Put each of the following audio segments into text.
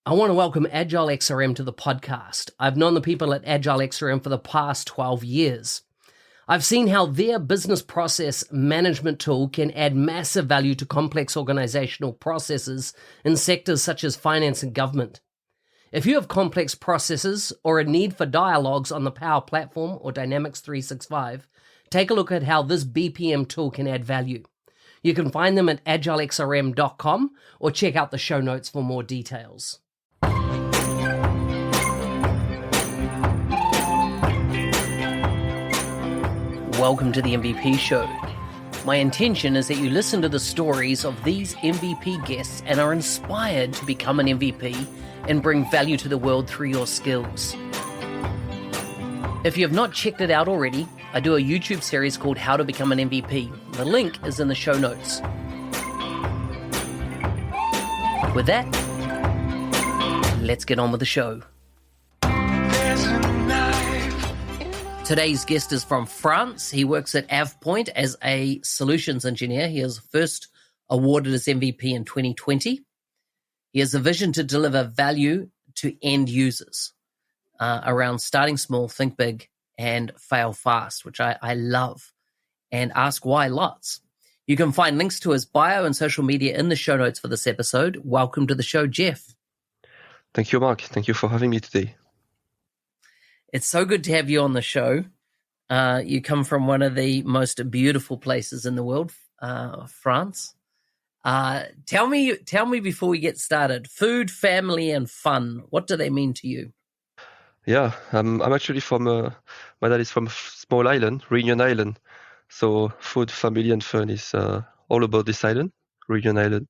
I want to welcome Agile XRM to the podcast. I've known the people at Agile XRM for the past 12 years. I've seen how their business process management tool can add massive value to complex organizational processes in sectors such as finance and government. If you have complex processes or a need for dialogues on the Power Platform or Dynamics 365, take a look at how this BPM tool can add value. You can find them at agilexrm.com or check out the show notes for more details. Welcome to the MVP Show. My intention is that you listen to the stories of these MVP guests and are inspired to become an MVP and bring value to the world through your skills. If you have not checked it out already, I do a YouTube series called How to Become an MVP. The link is in the show notes. With that, let's get on with the show. Today's guest is from France. He works at AvePoint as a solutions engineer. He was first awarded as MVP in 2020. He has a vision to deliver value to end users around starting small, think big, and fail fast, which I love, and ask why lots. You can find links to his bio and social media in the show notes for this episode. Welcome to the show, Jeff. Thank you, Mark. Thank you for having me today. It's so good to have you on the show. You come from one of the most beautiful places in the world, France. Tell me before we get started, food, family, and fun, what do they mean to you? Yeah, I'm actually from, my dad is from a small island, Réunion Island. So food, family, and fun is all about this island, Réunion Island.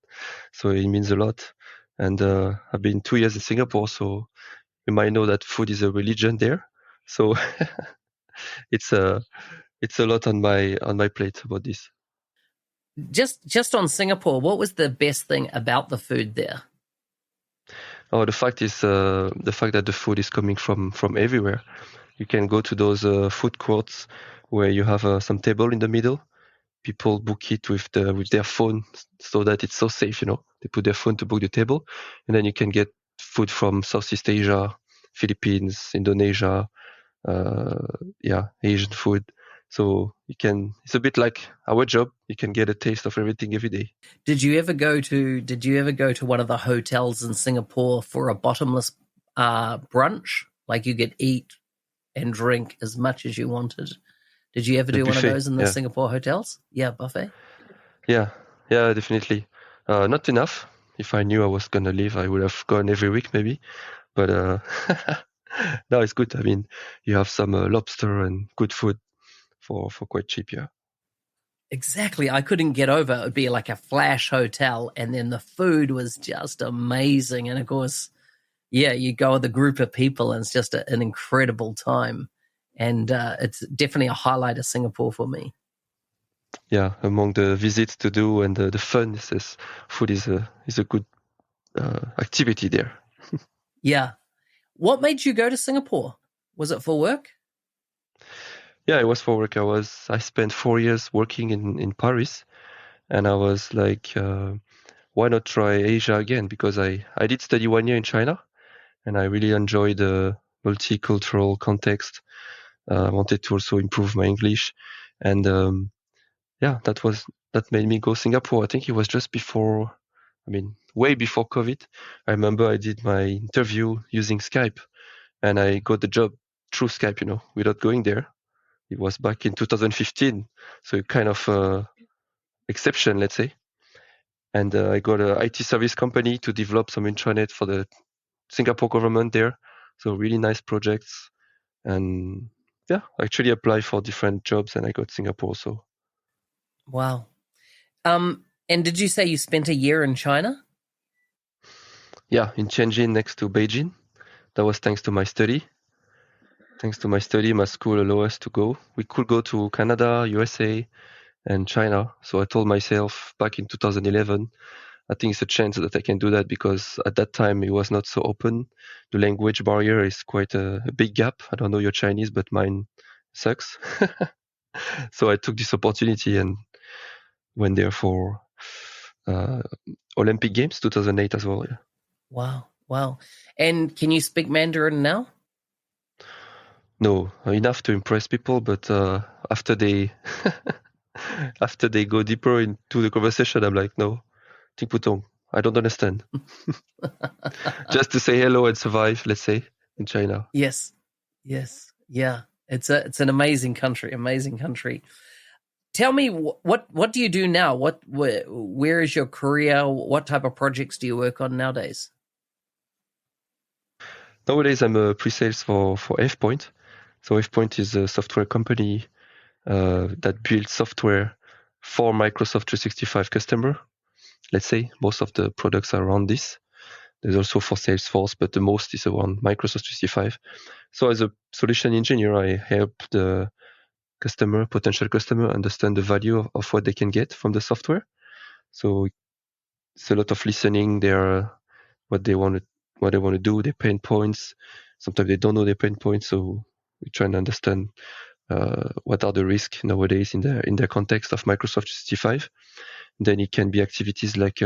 So it means a lot. And I've been 2 years in Singapore, so you might know that food is a religion there. So it's a lot on my plate about this. Just on Singapore, what was the best thing about the food there? Oh, the fact that the food is coming from everywhere. You can go to those food courts where you have some table in the middle. People book it with their phone so that it's so safe. They put their phone to book the table, and then you can get food from Southeast Asia, Philippines, Indonesia, Asian food. So it's a bit like our job. You can get a taste of everything every day. Did you ever go to one of the hotels in Singapore for a bottomless brunch? Like you could eat and drink as much as you wanted. Did you ever do one of those in the Singapore hotels? Yeah, buffet. Yeah, definitely. Not enough. If I knew I was gonna leave, I would have gone every week maybe. But no, it's good. I mean, you have some lobster and good food for quite cheap, yeah. Exactly. I couldn't get over it would be like a flash hotel, and then the food was just amazing. And of course, yeah, you go with a group of people, and it's just an incredible time. And it's definitely a highlight of Singapore for me. Yeah, among the visits to do and the fun, food is a good activity there. Yeah. What made you go to Singapore? Was it for work? Yeah, it was for work. I spent 4 years working in Paris, and I was like, why not try Asia again? Because I did study 1 year in China, and I really enjoyed the multicultural context. I wanted to also improve my English, and that made me go Singapore. I think it was just before, way before COVID. I remember I did my interview using Skype, and I got the job through Skype, without going there. It was back in 2015, so kind of exception, let's say. And I got an IT service company to develop some intranet for the Singapore government there. So really nice projects. And I actually applied for different jobs, and I got Singapore. So wow. And did you say you spent a year in China? Yeah, in Tianjin next to Beijing. That was thanks to my study. Thanks to my study, my school allowed us to go. We could go to Canada, USA, and China. So I told myself back in 2011, I think it's a chance that I can do that, because at that time it was not so open. The language barrier is quite a big gap. I don't know your Chinese, but mine sucks. So I took this opportunity and went there for Olympic Games 2008 as well. Yeah. Wow. Wow. And can you speak Mandarin now? No, enough to impress people, but after they after they go deeper into the conversation, I'm like, no, Ting Putong, I don't understand. Just to say hello and survive, let's say, in China. Yes. Yeah. It's an amazing country. Tell me, what do you do now? Where is your career? What type of projects do you work on nowadays? Nowadays, I'm a pre-sales for AvePoint. So AvePoint is a software company that builds software for Microsoft 365 customer. Let's say most of the products are around this. There's also for Salesforce, but the most is around Microsoft 365. So as a solution engineer, I help the potential customer, understand the value of what they can get from the software. So it's a lot of listening. What they want to do, their pain points. Sometimes they don't know their pain points, so we try and understand what are the risks nowadays in their context of Microsoft 365. Then it can be activities like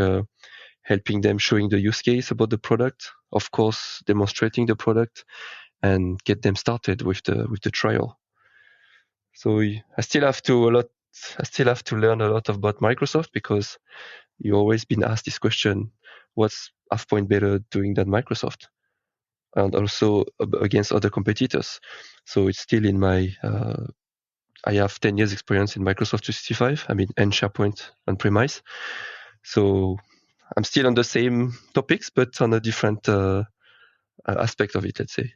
helping them showing the use case about the product, of course, demonstrating the product, and get them started with the trial. So I still have to learn a lot about Microsoft, because you always been asked this question: what's AvePoint better doing than Microsoft? And also against other competitors. So it's still in my. I have 10 years experience in Microsoft 365. I mean, and SharePoint on premise. So I'm still on the same topics, but on a different aspect of it, let's say.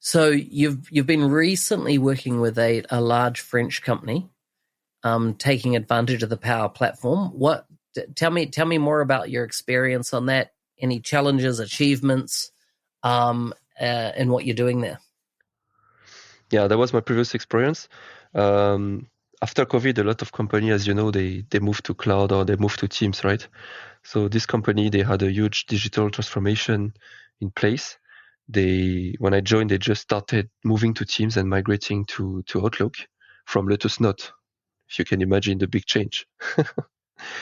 So you've been recently working with a large French company, taking advantage of the Power Platform. Tell me more about your experience on that. Any challenges, achievements, and what you're doing there. Yeah, that was my previous experience. After COVID, a lot of companies, as you know, they move to cloud or they move to Teams, right? So this company, they had a huge digital transformation in place. When I joined, they just started moving to Teams and migrating to Outlook from Lotus Notes. If you can imagine the big change.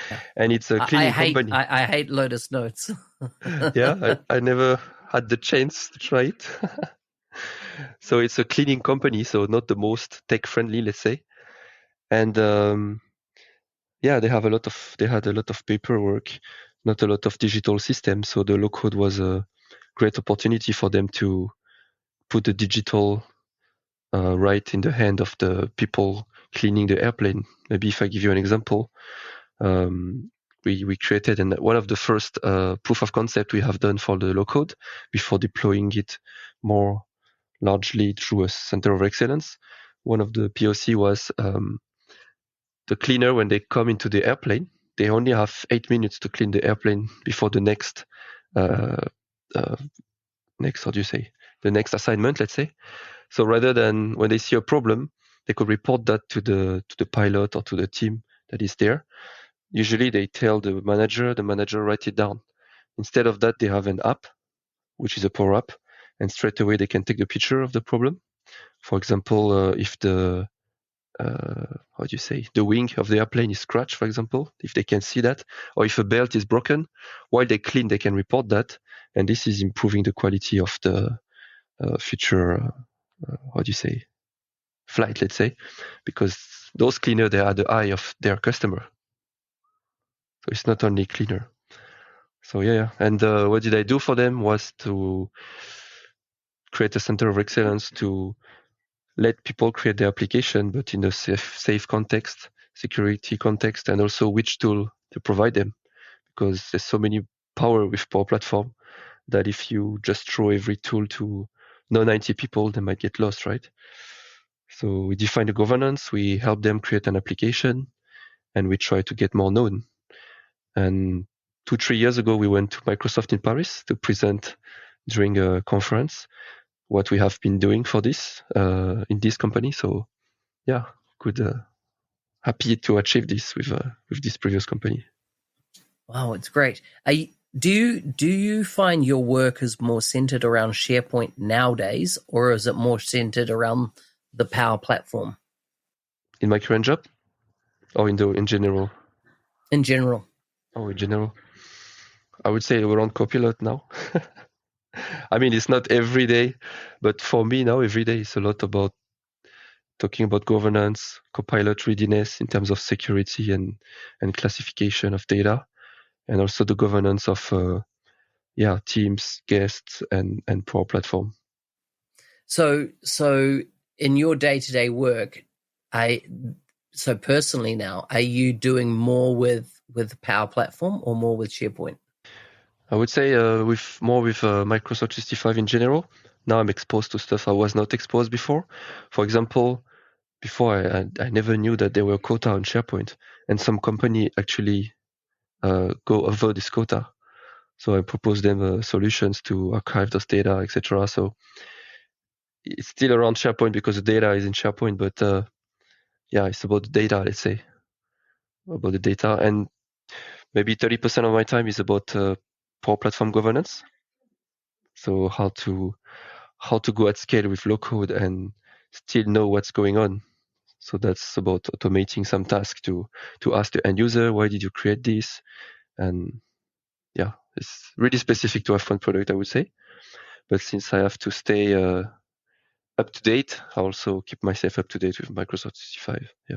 Yeah. And it's a cleaning company. I hate Lotus Notes. Yeah, I never had the chance to try it. So it's a cleaning company, so not the most tech friendly, let's say. And yeah, they had a lot of paperwork, not a lot of digital systems. So the low code was a great opportunity for them to put the digital right in the hand of the people cleaning the airplane. Maybe if I give you an example, we created one of the first proof of concept we have done for the low code before deploying it more largely through a center of excellence. One of the POC was the cleaner, when they come into the airplane, they only have 8 minutes to clean the airplane before the next the next assignment, let's say. So rather than when they see a problem, they could report that to the pilot or to the team that is there. Usually they tell the manager write it down. Instead of that, they have an app, which is a Power App, and straight away they can take the picture of the problem. For example, if the the wing of the airplane is scratched, for example, if they can see that, or if a belt is broken, while they clean, they can report that, and this is improving the quality of the future, flight, let's say, because those cleaners, they are the eye of their customer. So it's not only cleaner. So yeah. And what did I do for them was to create a center of excellence to let people create their application, but in a safe context, security context, and also which tool to provide them. Because there's so many power with Power Platform that if you just throw every tool to non-IT people, they might get lost, right? So we define the governance, we help them create an application, and we try to get more known. And 2-3 years ago, we went to Microsoft in Paris to present during a conference what we have been doing for this in this company. So yeah, happy to achieve this with this previous company. Wow, it's great. Do you find your work is more centered around SharePoint nowadays, or is it more centered around the Power Platform? In my current job, or in general? In general. Oh, in general. I would say around Copilot now. I mean, it's not every day, but for me now, every day is a lot about talking about governance, Copilot readiness in terms of security and classification of data, and also the governance of teams, guests, and Power Platform. So in your day-to-day work, personally now, are you doing more with Power Platform or more with SharePoint? I would say with Microsoft 365 in general. Now I'm exposed to stuff I was not exposed before. For example, before I never knew that there were quota on SharePoint, and some company actually go over this quota. So I propose them solutions to archive those data, etc. So it's still around SharePoint because the data is in SharePoint, but it's about the data, let's say, about the data. And maybe 30% of my time is about Power Platform governance. So how to go at scale with low code and still know what's going on. So that's about automating some tasks to ask the end user, why did you create this? And yeah, it's really specific to AvePoint product, I would say. But since I have to stay up to date, I also keep myself up to date with Microsoft 365. Yeah.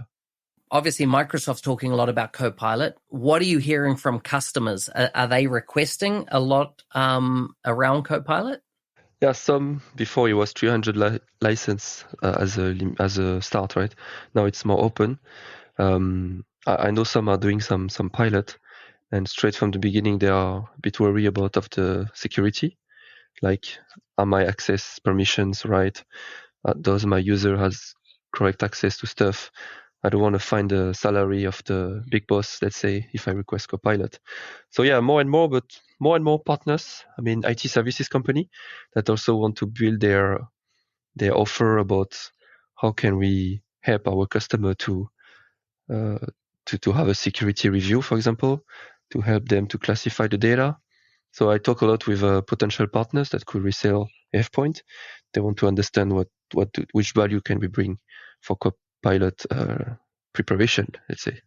Obviously, Microsoft's talking a lot about Copilot. What are you hearing from customers? Are they requesting a lot around Copilot? Yeah, some before it was 300 license as a start, right? Now it's more open. I know some are doing some pilot, and straight from the beginning they are a bit worried about of the security, like are my access permissions right? Does my user has correct access to stuff? I don't want to find the salary of the big boss, let's say, if I request Copilot. So yeah, more and more partners. I mean, IT services company that also want to build their offer about how can we help our customer to have a security review, for example, to help them to classify the data. So I talk a lot with potential partners that could resell AvePoint. They want to understand which value can we bring for Copilot preparation, let's say.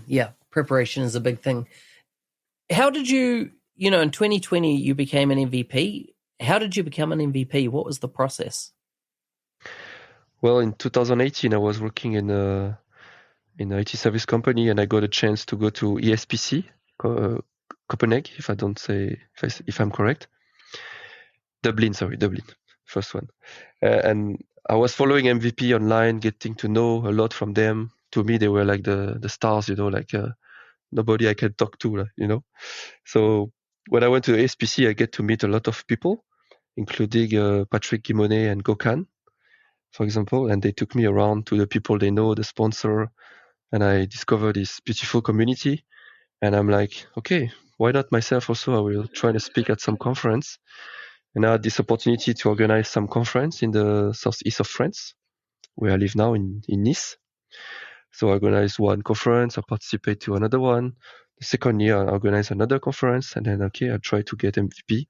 Yeah, preparation is a big thing. How did you, in 2020, you became an MVP. How did you become an MVP? What was the process? Well, in 2018, I was working in an IT service company, and I got a chance to go to ESPC, Copenhagen, if I'm correct. Dublin, first one. And I was following MVP online, getting to know a lot from them. To me, they were like the stars, like nobody I can talk to, So when I went to SPC, I get to meet a lot of people, including Patrick Guimonet and Gokhan, for example. And they took me around to the people they know, the sponsor, and I discovered this beautiful community. And I'm like, okay, why not myself also? I will try to speak at some conference. And I had this opportunity to organize some conference in the southeast of France, where I live now in Nice. So I organized one conference, I participate to another one. The second year, I organized another conference, and then, I tried to get MVP.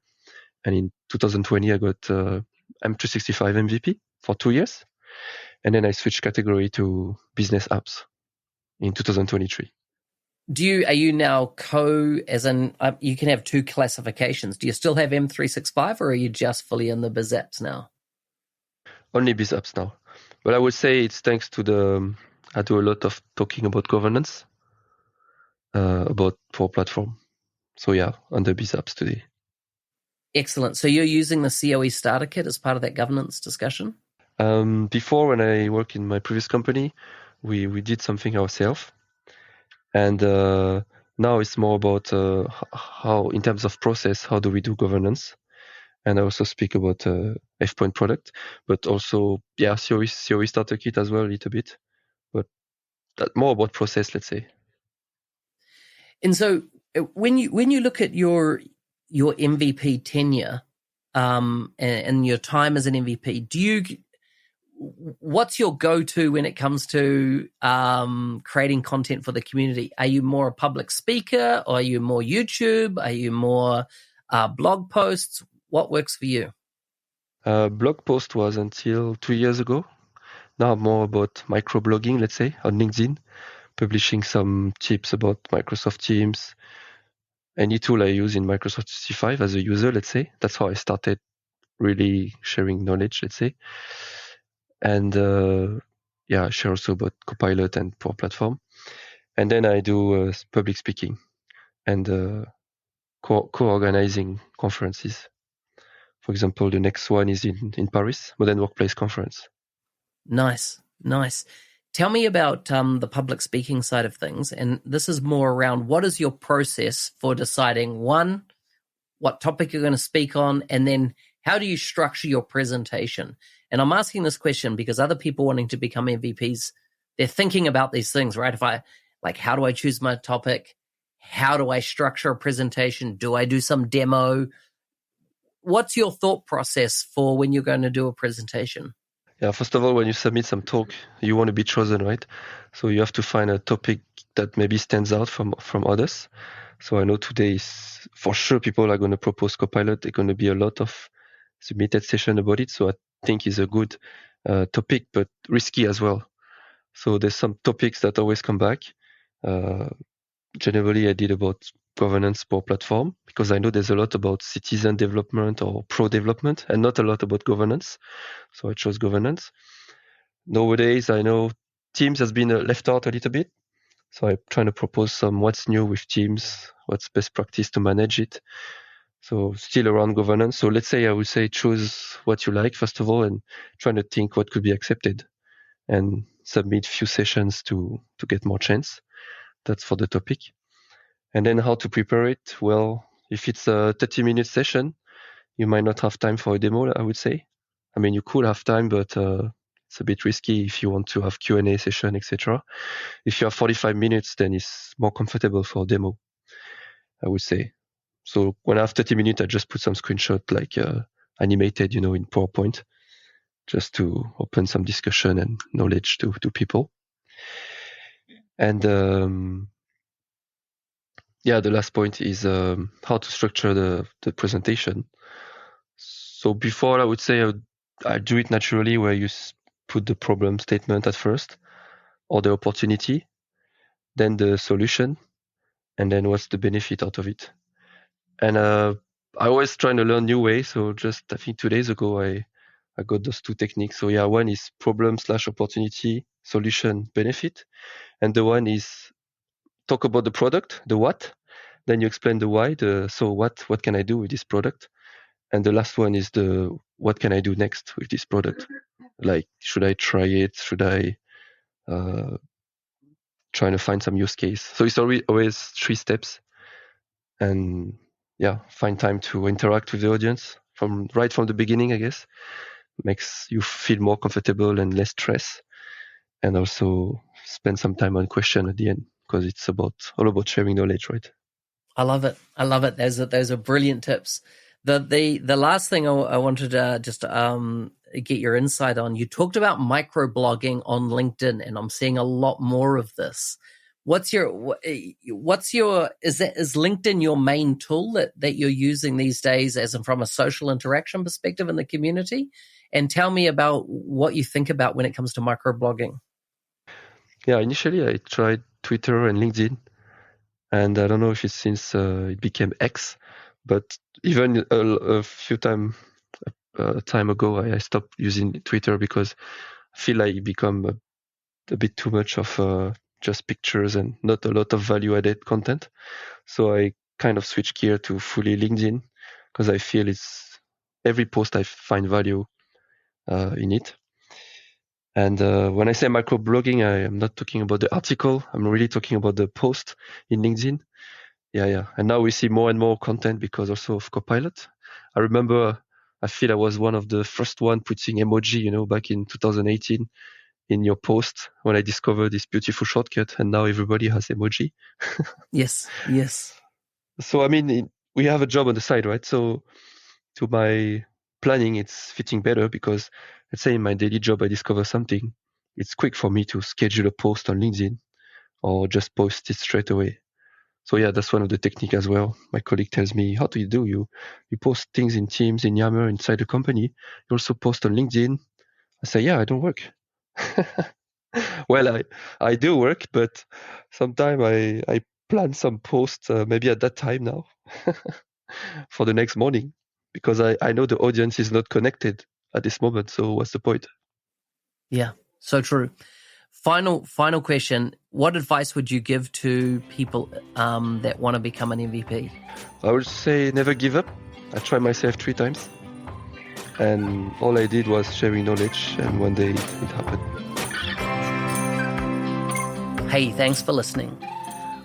And in 2020, I got M365 MVP for 2 years. And then I switched category to business apps in 2023. Are you now as in, you can have two classifications. Do you still have M365 or are you just fully in the biz apps now? Only biz apps now. But I would say it's thanks to I do a lot of talking about governance, about Power Platform. So yeah, on the biz apps today. Excellent. So you're using the COE starter kit as part of that governance discussion? Before, when I worked in my previous company, we did something ourselves. And now it's more about how, in terms of process, how do we do governance? And I also speak about AvePoint product, but also, COE starter kit as well, a little bit. But more about process, let's say. And so when you look at your MVP tenure and your time as an MVP, what's your go-to when it comes to creating content for the community? Are you more a public speaker, or are you more YouTube? Are you more blog posts? What works for you? Blog post was until 2 years ago. Now I'm more about microblogging, let's say, on LinkedIn, publishing some tips about Microsoft Teams, any tool I use in Microsoft 365 as a user, let's say. That's how I started really sharing knowledge, let's say. And I share also about Copilot and Power Platform. And then I do public speaking and co-organizing conferences. For example, the next one is in Paris, Modern Workplace Conference. Nice. Tell me about the public speaking side of things. And this is more around what is your process for deciding, one, what topic you're going to speak on, and then how do you structure your presentation? And I'm asking this question because other people wanting to become MVPs, they're thinking about these things, right? How do I choose my topic? How do I structure a presentation? Do I do some demo? What's your thought process for when you're going to do a presentation? Yeah, first of all, when you submit some talk, you want to be chosen, right? So you have to find a topic that maybe stands out from others. So I know today is for sure people are going to propose Copilot. There's going to be a lot of submitted session about it. So I think it's a good topic, but risky as well. So there's some topics that always come back. Generally, I did about governance for platform because I know there's a lot about citizen development or pro development and not a lot about governance. So I chose governance. Nowadays, I know Teams has been left out a little bit. So I'm trying to propose some what's new with Teams, what's best practice to manage it. So still around governance. So let's say I would say choose what you like, first of all, and trying to think what could be accepted and submit few sessions to get more chance. That's for the topic. And then how to prepare it? Well, if it's a 30-minute session, you might not have time for a demo, I would say. I mean, you could have time, but it's a bit risky if you want to have Q&A session, etc. If you have 45 minutes, then it's more comfortable for a demo, I would say. So when I have 30 minutes, I just put some screenshot like animated, in PowerPoint, just to open some discussion and knowledge to people. And the last point is how to structure the presentation. So before, I would say I do it naturally, where you put the problem statement at first, or the opportunity, then the solution, and then what's the benefit out of it. And I always trying to learn new ways. So just I think 2 days ago, I got those two techniques. So one is problem/opportunity, solution, benefit, and the one is talk about the product, the what, then you explain the why, so what can I do with this product, and the last one is the what can I do next with this product. Like, should I try it? Should I trying to find some use case? So it's always 3 steps, and find time to interact with the audience right from the beginning, I guess. Makes you feel more comfortable and less stress, and also spend some time on question at the end, because it's all about sharing knowledge, right? I love it. Those are brilliant tips. The last thing I wanted to just get your insight on. You talked about microblogging on LinkedIn, and I'm seeing a lot more of this. Is LinkedIn your main tool that you're using these days, as in from a social interaction perspective in the community? And tell me about what you think about when it comes to microblogging. Yeah, initially I tried Twitter and LinkedIn, and I don't know if it's since it became X, but even a few time ago, I stopped using Twitter because I feel like it become a bit too much of just pictures and not a lot of value-added content. So I kind of switched gear to fully LinkedIn, because I feel it's every post I find value in it. And when I say microblogging, I am not talking about the article. I'm really talking about the post in LinkedIn. Yeah. And now we see more and more content because also of Copilot. I remember, I feel I was one of the first one putting emoji, back in 2018 in your post when I discovered this beautiful shortcut, and now everybody has emoji. Yes. So, I mean, we have a job on the side, right? So to my planning, it's fitting better because, let's say in my daily job, I discover something. It's quick for me to schedule a post on LinkedIn or just post it straight away. So that's one of the technique as well. My colleague tells me, how do? You post things in Teams, in Yammer, inside the company. You also post on LinkedIn. I say, I don't work. Well, I do work, but sometimes I plan some posts maybe at that time now for the next morning, because I know the audience is not connected at this moment. So what's the point? Yeah, so true. Final question. What advice would you give to people that want to become an MVP? I would say never give up. I tried myself 3 times. And all I did was sharing knowledge, and one day it happened. Hey, thanks for listening.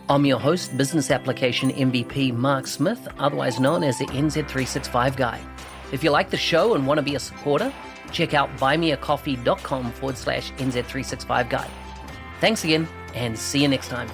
I'm your host, Business Application MVP Mark Smith, otherwise known as the NZ365 Guy. If you like the show and want to be a supporter, check out buymeacoffee.com/NZ365 Guy. Thanks again, and see you next time.